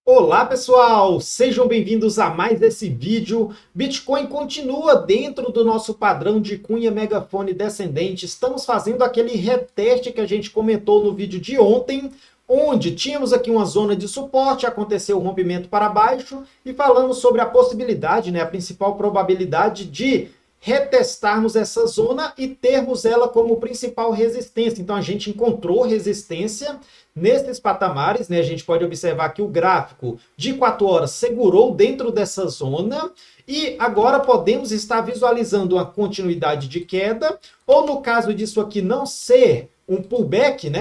Olá pessoal, sejam bem-vindos a mais esse vídeo. Bitcoin continua dentro do nosso padrão de cunha megafone descendente. Estamos fazendo aquele reteste que a gente comentou no vídeo de ontem, onde tínhamos aqui uma zona de suporte, aconteceu o rompimento para baixo e falamos sobre a possibilidade, a principal probabilidade de retestarmos essa zona e termos ela como principal resistência. Então a gente encontrou resistência nesses patamares, A gente pode observar que o gráfico de 4 horas segurou dentro dessa zona e agora podemos estar visualizando uma continuidade de queda, ou no caso disso aqui não ser um pullback,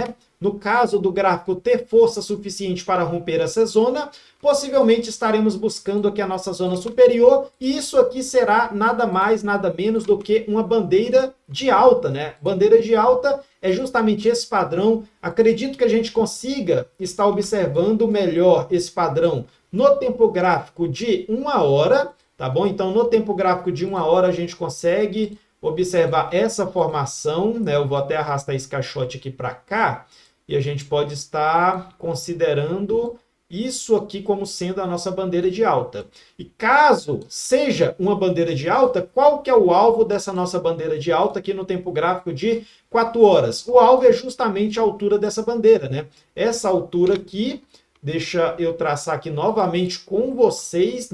No caso do gráfico ter força suficiente para romper essa zona, possivelmente estaremos buscando aqui a nossa zona superior, e isso aqui será nada mais, nada menos do que uma bandeira de alta, Bandeira de alta é justamente esse padrão. Acredito que a gente consiga estar observando melhor esse padrão no tempo gráfico de 1 hora, tá bom? Então, no tempo gráfico de 1 hora, a gente consegue observar essa formação, Eu vou até arrastar esse caixote aqui para cá, e a gente pode estar considerando isso aqui como sendo a nossa bandeira de alta. E caso seja uma bandeira de alta, qual que é o alvo dessa nossa bandeira de alta aqui no tempo gráfico de 4 horas? O alvo é justamente a altura dessa bandeira, Essa altura aqui, deixa eu traçar aqui novamente com vocês,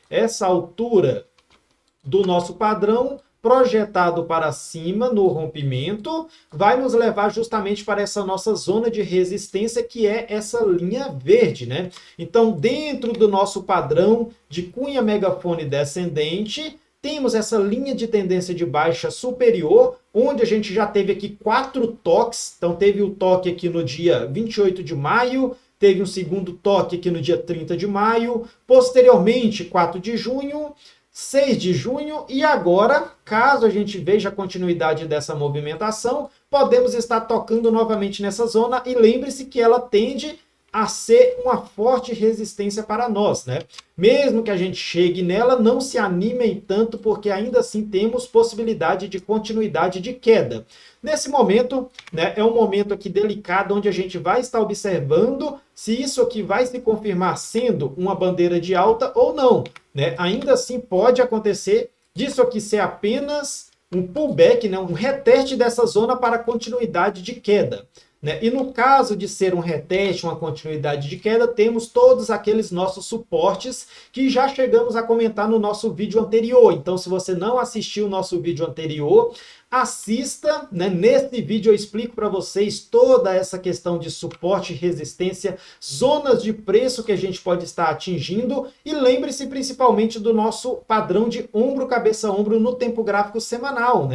Essa altura do nosso padrão projetado para cima no rompimento, vai nos levar justamente para essa nossa zona de resistência, que é essa linha verde, Então, dentro do nosso padrão de cunha megafone descendente, temos essa linha de tendência de baixa superior, onde a gente já teve aqui 4 toques. Então, teve o toque aqui no dia 28 de maio, teve um segundo toque aqui no dia 30 de maio, posteriormente 4 de junho, 6 de junho, e agora, caso a gente veja a continuidade dessa movimentação, podemos estar tocando novamente nessa zona, e lembre-se que ela tende a ser uma forte resistência para nós, Mesmo que a gente chegue nela, não se animem tanto, porque ainda assim temos possibilidade de continuidade de queda. Nesse momento, é um momento aqui delicado, onde a gente vai estar observando se isso aqui vai se confirmar sendo uma bandeira de alta ou não, Ainda assim pode acontecer disso aqui ser apenas um pullback, um reteste dessa zona para continuidade de queda. E no caso de ser um reteste, uma continuidade de queda, temos todos aqueles nossos suportes que já chegamos a comentar no nosso vídeo anterior. Então, se você não assistiu o nosso vídeo anterior, assista, Nesse vídeo eu explico para vocês toda essa questão de suporte e resistência, zonas de preço que a gente pode estar atingindo, e lembre-se principalmente do nosso padrão de ombro, cabeça, ombro no tempo gráfico semanal,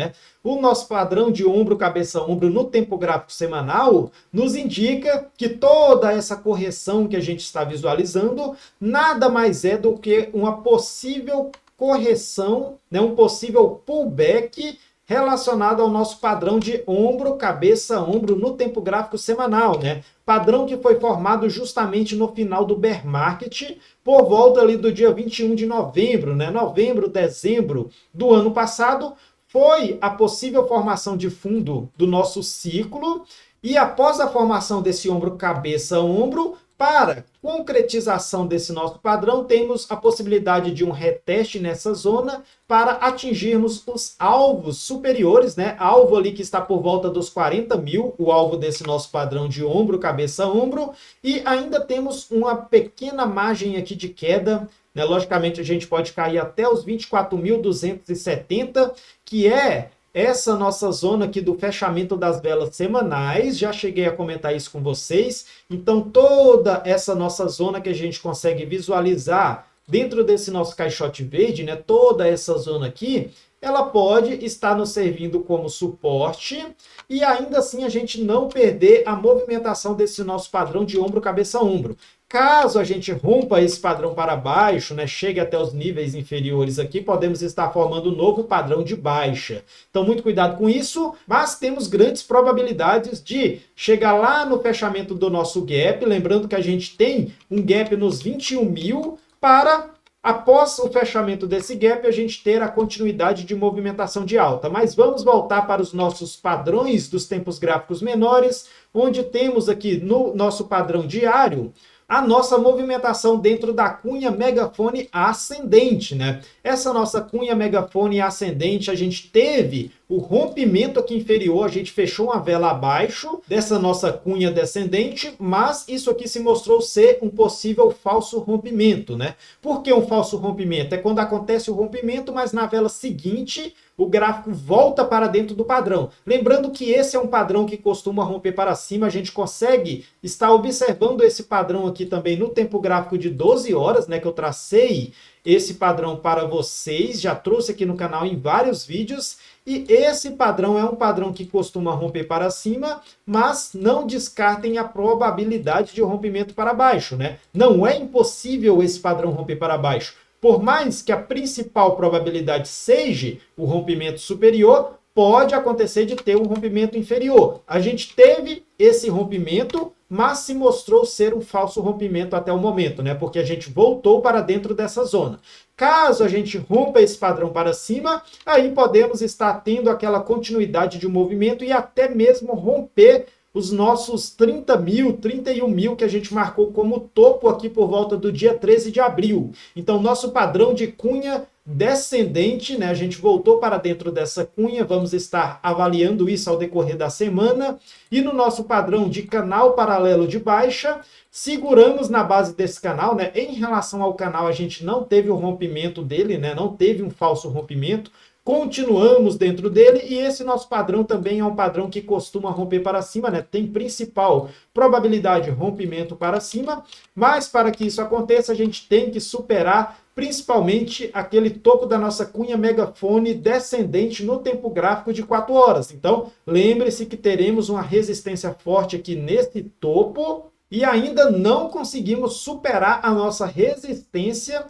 O nosso padrão de ombro, cabeça, ombro no tempo gráfico semanal nos indica que toda essa correção que a gente está visualizando nada mais é do que uma possível correção, um possível pullback relacionado ao nosso padrão de ombro, cabeça, ombro no tempo gráfico semanal, Padrão que foi formado justamente no final do bear market, por volta ali do dia 21 de novembro, Novembro, dezembro do ano passado, foi a possível formação de fundo do nosso ciclo, e após a formação desse ombro, cabeça, ombro, para concretização desse nosso padrão, temos a possibilidade de um reteste nessa zona para atingirmos os alvos superiores, Alvo ali que está por volta dos 40 mil, o alvo desse nosso padrão de ombro, cabeça, ombro, e ainda temos uma pequena margem aqui de queda, Logicamente, a gente pode cair até os 24.270, que é essa nossa zona aqui do fechamento das velas semanais. Já cheguei a comentar isso com vocês. Então, toda essa nossa zona que a gente consegue visualizar dentro desse nosso caixote verde, Toda essa zona aqui, ela pode estar nos servindo como suporte, e ainda assim a gente não perder a movimentação desse nosso padrão de ombro, cabeça, ombro. Caso a gente rompa esse padrão para baixo, chegue até os níveis inferiores aqui, podemos estar formando um novo padrão de baixa. Então, muito cuidado com isso, mas temos grandes probabilidades de chegar lá no fechamento do nosso gap, lembrando que a gente tem um gap nos 21 mil, para, após o fechamento desse gap, a gente ter a continuidade de movimentação de alta. Mas vamos voltar para os nossos padrões dos tempos gráficos menores, onde temos aqui no nosso padrão diário a nossa movimentação dentro da cunha megafone ascendente, né? Essa nossa cunha megafone ascendente, a gente teve o rompimento aqui inferior, a gente fechou uma vela abaixo dessa nossa cunha descendente, mas isso aqui se mostrou ser um possível falso rompimento, né? Por que um falso rompimento? É quando acontece o rompimento, mas na vela seguinte o gráfico volta para dentro do padrão. Lembrando que esse é um padrão que costuma romper para cima, a gente consegue estar observando esse padrão aqui também no tempo gráfico de 12 horas, né, que eu tracei esse padrão para vocês, já trouxe aqui no canal em vários vídeos, e esse padrão é um padrão que costuma romper para cima, mas não descartem a probabilidade de rompimento para baixo, né? Não é impossível esse padrão romper para baixo. Por mais que a principal probabilidade seja o rompimento superior, pode acontecer de ter um rompimento inferior. A gente teve esse rompimento, mas se mostrou ser um falso rompimento até o momento, né? Porque a gente voltou para dentro dessa zona. Caso a gente rompa esse padrão para cima, aí podemos estar tendo aquela continuidade de movimento e até mesmo romper os nossos 30 mil, 31 mil que a gente marcou como topo aqui por volta do dia 13 de abril. Então, nosso padrão de cunha descendente, né? A gente voltou para dentro dessa cunha, vamos estar avaliando isso ao decorrer da semana. E no nosso padrão de canal paralelo de baixa, seguramos na base desse canal, né? Em relação ao canal, a gente não teve o rompimento dele, né? Não teve um falso rompimento. Continuamos dentro dele e esse nosso padrão também é um padrão que costuma romper para cima, né? Tem principal probabilidade de rompimento para cima, mas para que isso aconteça, a gente tem que superar principalmente aquele topo da nossa cunha megafone descendente no tempo gráfico de 4 horas. Então, lembre-se que teremos uma resistência forte aqui nesse topo e ainda não conseguimos superar a nossa resistência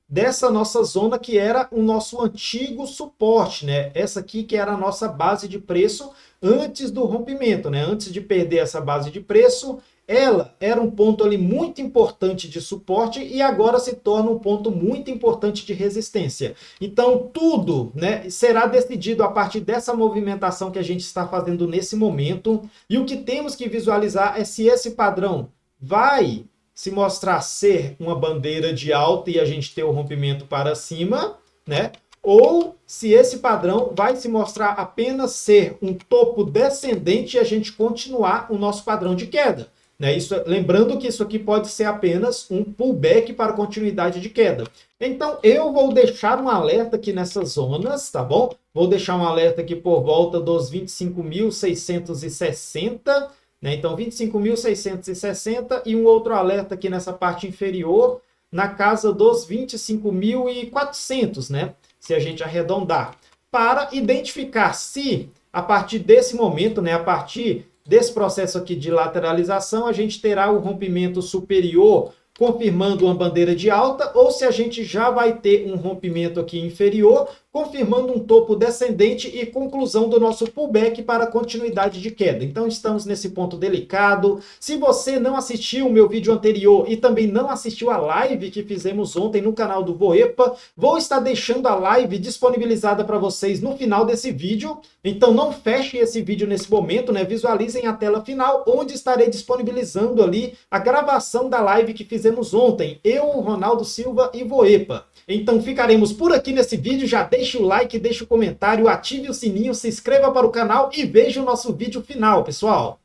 dessa nossa zona que era o nosso antigo suporte, né? Essa aqui que era a nossa base de preço antes do rompimento, né? Antes de perder essa base de preço, ela era um ponto ali muito importante de suporte e agora se torna um ponto muito importante de resistência. Então tudo, né, será decidido a partir dessa movimentação que a gente está fazendo nesse momento e o que temos que visualizar é se esse padrão vai se mostrar ser uma bandeira de alta e a gente ter o rompimento para cima, né? Ou se esse padrão vai se mostrar apenas ser um topo descendente e a gente continuar o nosso padrão de queda, né? Isso, lembrando que isso aqui pode ser apenas um pullback para continuidade de queda. Então eu vou deixar um alerta aqui nessas zonas, tá bom? Vou deixar um alerta aqui por volta dos 25.660, né? Então, 25.660 e um outro alerta aqui nessa parte inferior, na casa dos 25.400, né? Se a gente arredondar, para identificar se, a partir desse momento, né? A partir desse processo aqui de lateralização, a gente terá o rompimento superior confirmando uma bandeira de alta, ou se a gente já vai ter um rompimento aqui inferior, confirmando um topo descendente e conclusão do nosso pullback para continuidade de queda. Então estamos nesse ponto delicado. Se você não assistiu o meu vídeo anterior e também não assistiu a live que fizemos ontem no canal do Voepa, vou estar deixando a live disponibilizada para vocês no final desse vídeo. Então não feche esse vídeo nesse momento, né? Visualizem a tela final, onde estarei disponibilizando ali a gravação da live que fizemos ontem, eu, Ronaldo Silva e Voepa. Então ficaremos por aqui nesse vídeo, já deixe o like, deixe o comentário, ative o sininho, se inscreva para o canal e veja o nosso vídeo final, pessoal.